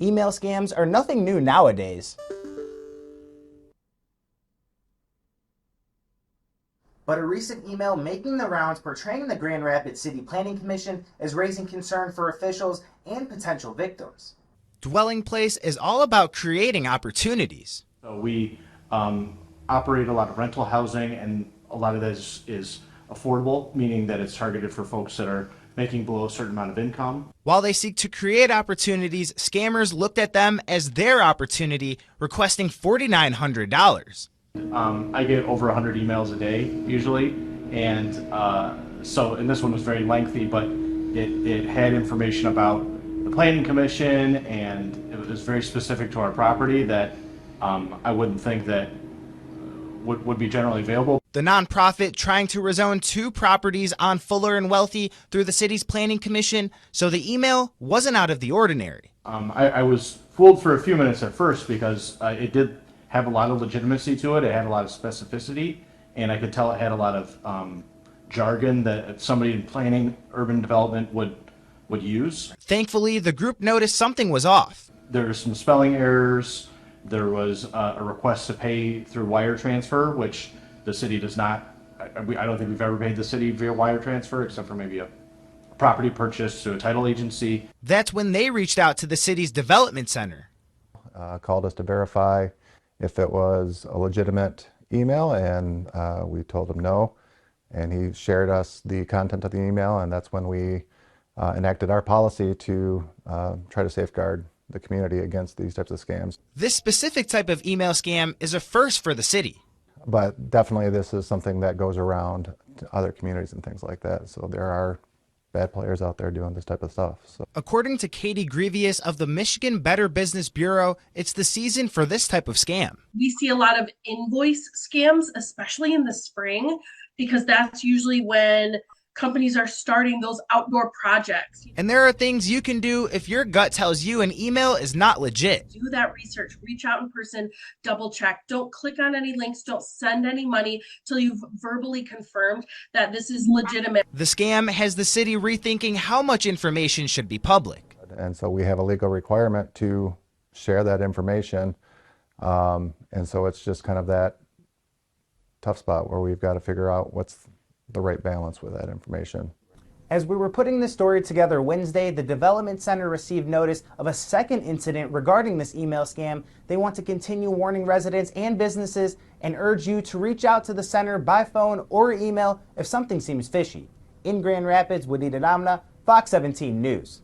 Email scams are nothing new nowadays. But a recent email making the rounds portraying the Grand Rapids City Planning Commission is raising concern for officials and potential victims. Dwelling Place is all about creating opportunities. So we operate a lot of rental housing, and a lot of this is affordable, meaning that it's targeted for folks that are making below a certain amount of income. While they seek to create opportunities, scammers looked at them as their opportunity, requesting $4,900. I get over 100 emails a day usually, and and this one was very lengthy, but it had information about the Planning Commission, and it was very specific to our property that I wouldn't think that would be generally available. The nonprofit trying to rezone 2 properties on Fuller and Wealthy through the city's Planning Commission, so the email wasn't out of the ordinary. I was fooled for a few minutes at first because it did have a lot of legitimacy to it. It had a lot of specificity, and I could tell it had a lot of jargon that somebody in planning, urban development would use. Thankfully, the group noticed something was off. There were some spelling errors. There was a request to pay through wire transfer, which the city does not. I don't think we've ever paid the city via wire transfer, except for maybe a property purchase to a title agency. That's when they reached out to the city's development center. Called us to verify if it was a legitimate email, and we told him no. And he shared us the content of the email, and that's when we enacted our policy to try to safeguard the community against these types of scams. This specific type of email scam is a first for the city. But definitely this is something that goes around to other communities and things like that. So there are bad players out there doing this type of stuff. So. According to Katie Grevious of the Michigan Better Business Bureau, it's the season for this type of scam. We see a lot of invoice scams, especially in the spring, because that's usually when companies are starting those outdoor projects. And there are things you can do if your gut tells you an email is not legit. Do that research, reach out in person, double check. Don't click on any links, don't send any money till you've verbally confirmed that this is legitimate. The scam has the city rethinking how much information should be public. And so we have a legal requirement to share that information. And so it's just kind of that tough spot where we've got to figure out what's the right balance with that information. As we were putting this story together Wednesday, the Development Center received notice of a second incident regarding this email scam. They want to continue warning residents and businesses and urge you to reach out to the center by phone or email if something seems fishy. In Grand Rapids, Wadida Damna, Fox 17 News.